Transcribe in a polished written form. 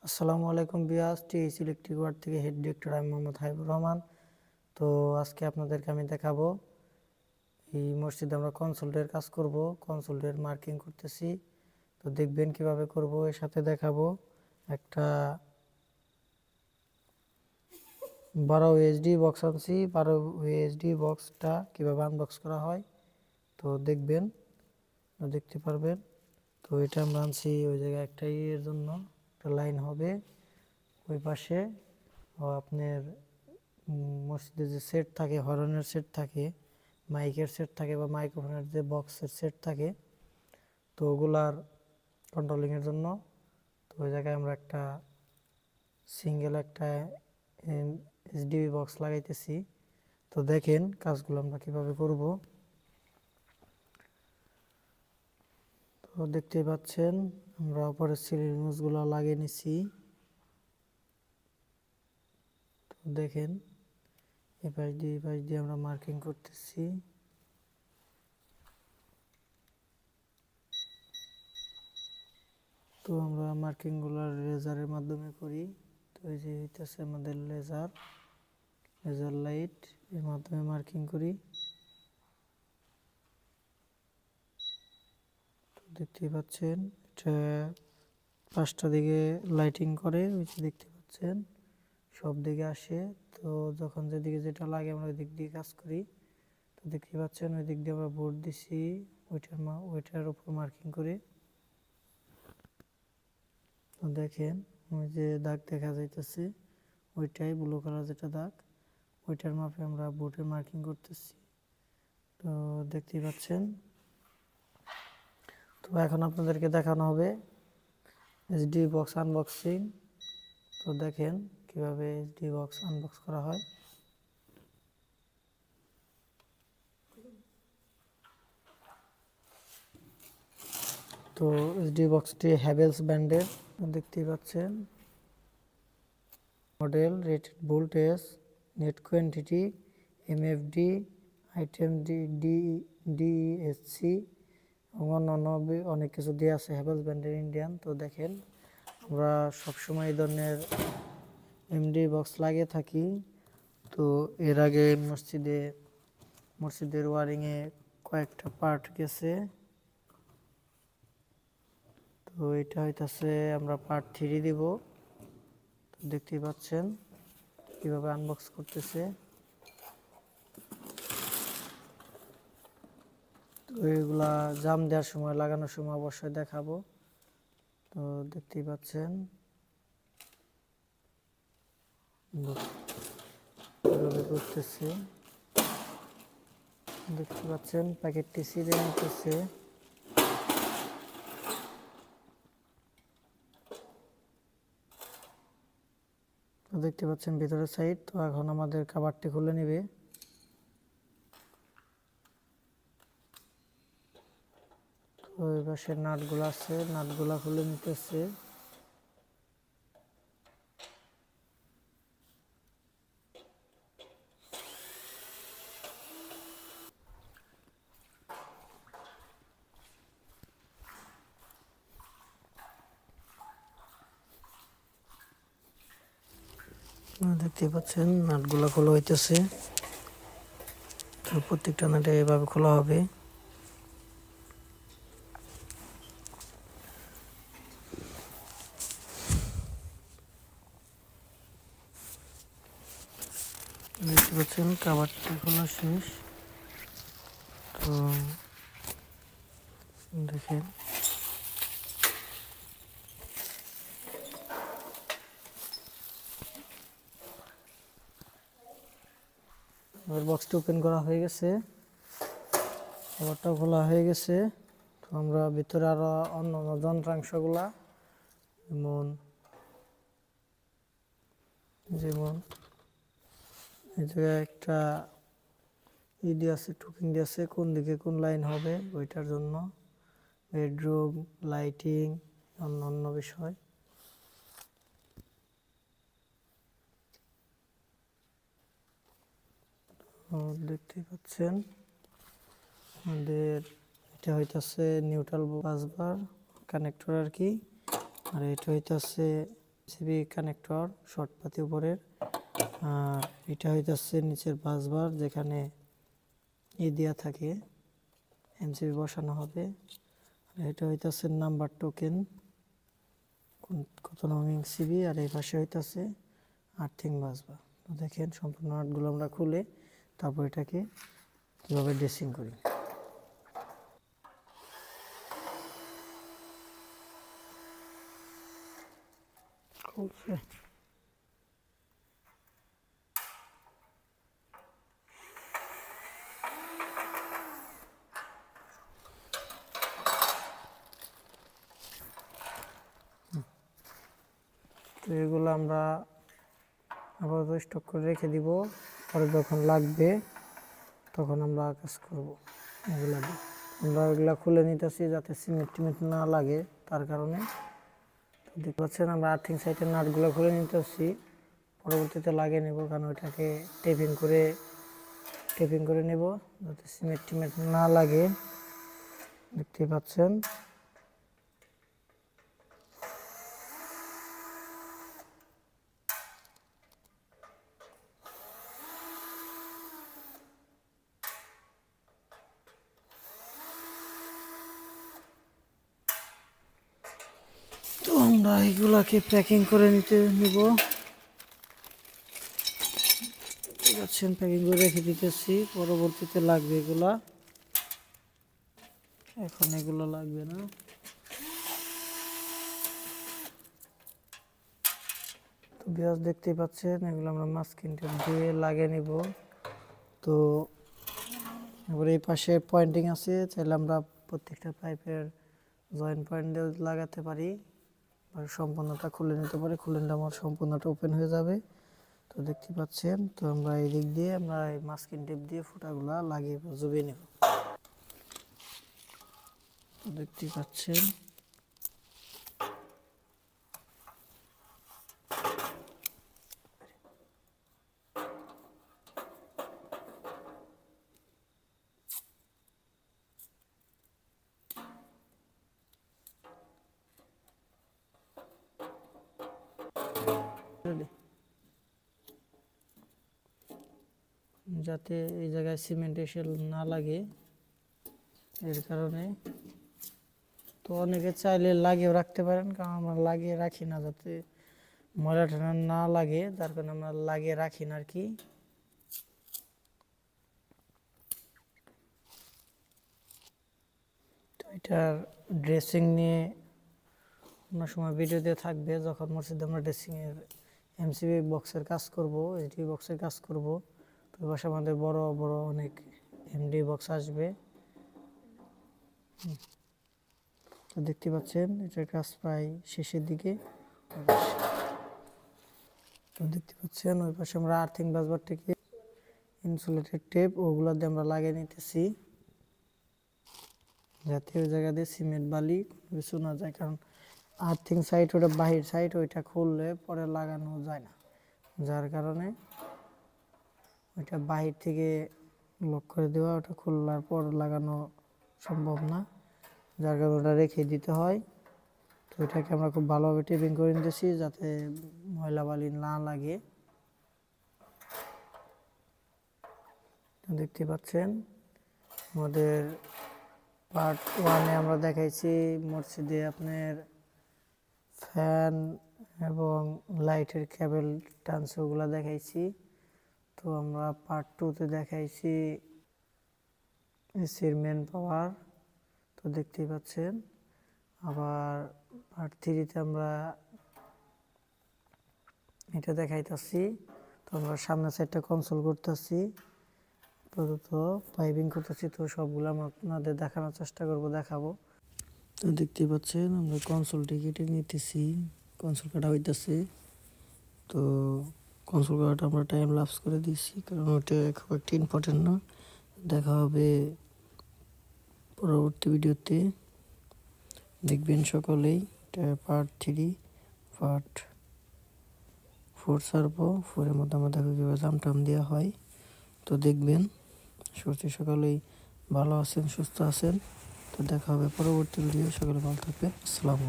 আসসালামু আলাইকুম বিয়াস, T S electric word থেকে হেড ডিরেক্টর আমি মোহাম্মদ হাবিবুর রহমান। তো আজকে আপনাদেরকে আমি দেখাবো এই মসজিদে আমরা কনসোলের কাজ করব। কনসোলের মার্কিং করতেছি, তো দেখবেন কিভাবে করব। এর সাথে দেখাবো একটা 12 ইউএসডি বক্স আনছি। 12 ইউএসডি বক্সটা কিভাবে আনবক্স করা হয় তো দেখবেন, দেখতে পারবেন। তো এটা আমরা আনছি ওই জায়গায় একটা এর জন্য একটা লাইন হবে ওই পাশে। আপনার মসজিদে যে সেট থাকে, হর্নের সেট থাকে, মাইকের সেট থাকে বা মাইক্রোফোনের যে বক্সের সেট থাকে, তো ওগুলার কন্ট্রোলিংয়ের জন্য তো ওই জায়গায় আমরা একটা সিঙ্গেল একটা এসডিবি বক্স লাগাইতেছি। তো দেখেন কাজগুলো আমরা কিভাবে করব। তো দেখতেই পাচ্ছেন আমরা উপরের সিলিং নোজগুলো লাগিয়ে নিছি। তো দেখেন এই পাশ দিয়ে আমরা মার্কিং করতেছি। তো আমরা মার্কিংগুলো লেজারের মাধ্যমে করি। তো এই যে হইতেছে আমাদের লেজার লাইট, এর মাধ্যমে মার্কিং করি। তো দেখতেই পাচ্ছেন এটা 5টা দিকে লাইটিং করে, ওই যে দেখতে পাচ্ছেন সব দিকে আসে। তো যখন যেদিকে যেটা লাগে আমরা ওই দিক দিয়ে কাজ করি। তো দেখতে পাচ্ছেন ওই দিক দিয়ে আমরা বোর্ড দিছি, ওইটার উপর মার্কিং করে। তো দেখেন ওই যে দাগ দেখা যাইতেছে ওইটাই ব্লু কালার যেটা দাগ, ওইটার মাপে আমরা বোর্ডে মার্কিং করতেছি। তো দেখতেই পাচ্ছেন। তো এখন আপনাদেরকে দেখানো হবে এইচডি বক্স আনবক্সিং। তো দেখেন কিভাবে এইচডি বক্স আনবক্স করা হয়। তো এইচডি বক্সটি হ্যাভেলস ব্র্যান্ডের, দেখতেই পাচ্ছেন। Model, rated voltage, net quantity, MFD, item DSC এবং অন্যান্য অনেক কিছু দিয়ে আছে হ্যাভেলস ব্র্যান্ডের ইন্ডিয়ান। তো দেখেন আমরা সবসময় এই ধরনের এমডি বক্স লাগিয়ে থাকি। তো এর আগে মসজিদের ওয়ারিংয়ে কয়েকটা পার্ট গেছে। তো এটা হইতাছে আমরা পার্ট 3 দিব। তো দেখতেই পাচ্ছেন কিভাবে আনবক্স করতেছে। তো এগুলা জাম দেওয়ার সময়, লাগানোর সময় অবশ্যই দেখাবো। তো দেখতেই পাচ্ছেন কিভাবে করতেছে। দেখতে পাচ্ছেন প্যাকেটটি ছিঁড়ে নিতেছে। দেখতে পাচ্ছেন ভিতরের সাইড। তো এখন আমাদের কাভারটি খুলে নেবে। তো এই পাশে নাটগুলো আছে, নাটগুলা খুলে নিতেছে। দেখতে পাচ্ছেন নাটগুলা খোলা হইতেছে। তো প্রত্যেকটা নাটে এভাবে খোলা হবে। দেখতে পাচ্ছেন কাভারটি খোলা শেষ। তো দেখেন বক্সটি ওপেন করা হয়ে গেছে, কাভারটাও খোলা হয়ে গেছে। তো আমরা ভিতরে আরো অন্যান্য যন্ত্রাংশগুলা যেমন এই জায়গায় একটা দিয়ে আছে, টুকিং দিয়ে আছে, কোন দিকে কোন লাইন হবে ওইটার জন্য, বেডরুম লাইটিং অন্যান্য বিষয়। দেখতেই পাচ্ছেন আমাদের এটা হইতাছে নিউট্রাল বাসবার কানেক্টর আর কি, আর এটা হইতাছে সিবি কানেক্টর শর্ট পাতি উপরের, আর এটা হইতেছে নিচের বাসবার যেখানে দেওয়া থাকে এমসিবি বসানো হবে। আর এটা হইতেছে নাম্বার টোকেন কত নং এমসিবি, আর এই পাশে হইতেছে আর্থিং বাসবার। তো দেখেন সম্পূর্ণ নাটগুলো আমরা খুলে তারপর এটাকে কীভাবে ড্রেসিং করি। খুলছে তো এগুলো আমরা আপাতত স্টক করে রেখে দিব, পরে যখন লাগবে তখন আমরা কাজ করব। এগুলো আমরা এগুলো খুলে নিতেছি যাতে সিমেন্ট টিমেন্ট না লাগে, তার কারণে। দেখতে পাচ্ছেন আমরা আর্থিং সাইডের নাটগুলো খুলে নিতেছি, পরবর্তীতে লাগিয়ে নেব, কারণ ওইটাকে টেপিং করে নেব যাতে সিমেন্ট টিমেন্ট না লাগে। দেখতে পাচ্ছেন তো আমরা এগুলাকে প্যাকিং করে নিব। পাচ্ছেন প্যাকিং করে রেখে দিতেছি, পরবর্তীতে লাগবে এগুলা, এখন এগুলো লাগবে না। তো বিয়াস দেখতেই পাচ্ছেন এগুলো আমরা মাস্কিং টেপ দিয়ে লাগিয়ে নিব। তো এবার এই পাশে পয়েন্টিং আছে, চাইলে আমরা প্রত্যেকটা পাইপের জয়েন্ট পয়েন্ট দিয়ে লাগাতে পারি, আর সম্পূর্ণটা খুলে নিতে পারি, খুলে নিলে আমার সম্পূর্ণটা ওপেন হয়ে যাবে। তো দেখতে পাচ্ছেন, তো আমরা এই দিক দিয়ে আমরা এই মাস্কিং টেপ দিয়ে ফুটাগুলা লাগিয়ে জুবিয়ে নেব। দেখতে পাচ্ছেন যাতে এই জায়গায় সিমেন্ট এসে না লাগে, এর কারণে। তো অনেকে চাইলে লাগিয়েও রাখতে পারেন, কারণ আমরা লাগিয়ে রাখি না যাতে ময়লা টানা না লাগে, যার কারণে আমরা লাগিয়ে রাখি না আর কি। তো এটার ড্রেসিং নিয়ে অন্য সময় ভিডিওতে থাকবে, যখন মসজিদে আমরা ড্রেসিংয়ের এমসিবি বক্সের কাজ করব, এইচডি বক্সের কাজ করব। তো এই পাশে আমাদের বড় বড় অনেক এমডি বক্স আসবে। তো দেখতে পাচ্ছেন এটার কাজ প্রায় শেষের দিকে। তো দেখতে পাচ্ছেন ওই পাশে আমরা আর্থিং বাসবার থেকে ইনসুলেটেড টেপ ওগুলো দিয়ে আমরা লাগিয়ে নিতেছি, যাতে ওই জায়গা দিয়ে সিমেন্ট বালি কিছু না যায়, কারণ আর্থিং সাইড ওটা বাহির সাইড, ওইটা খুললে পরে লাগানো যায় না, যার কারণে ওইটা বাহির থেকে লক করে দেওয়া, ওটা খোলার পর লাগানো সম্ভব না, যার কারণে ওটা রেখে দিতে হয়। তো এটাকে আমরা খুব ভালোভাবে টেপিং করে নিতেছি যাতে ময়লা বালি না লাগে। দেখতে পাচ্ছেন আমাদের পার্ট 1-এ আমরা দেখাইছি মসজিদে আপনার ফ্যান এবং লাইটের কেবল টানছে, ওগুলো দেখাইছি। তো আমরা পার্ট 2-তে দেখাইছি এসির মেন পাওয়ার, তো দেখতেই পাচ্ছেন। আবার পার্ট 3-তে আমরা এটা দেখাইতেছি। তো আমরা সামনের সাইডটা কনসোল করতেছি, আপাতত পাইপিং করতেছি। তো সবগুলো আমরা আপনাদের দেখানোর চেষ্টা করব, দেখাবো। তো দেখতেই পাচ্ছেন আমরা কনসোলটি কেটে নিতেছি, কনসোল কাটা হইতেছে। তো কনসোল কাটাটা আমরা টাইম ল্যাপস করে দিচ্ছি, কারণ ওটা খুব একটা ইম্পর্টেন্ট না। দেখা হবে পরবর্তী ভিডিওতে, দেখবেন সকলেই। এটা পার্ট 3, পার্ট 4 ছাড়বো, 4-এর মধ্যে আমরা দেখো কীভাবে জাম দেওয়া হয়। তো দেখবেন, সকলেই ভালো আছেন, সুস্থ আছেন। তো দেখা হবে পরবর্তী ভিডিও, সকলে ভালো থাকবেন। আসসালামু আলাইকুম।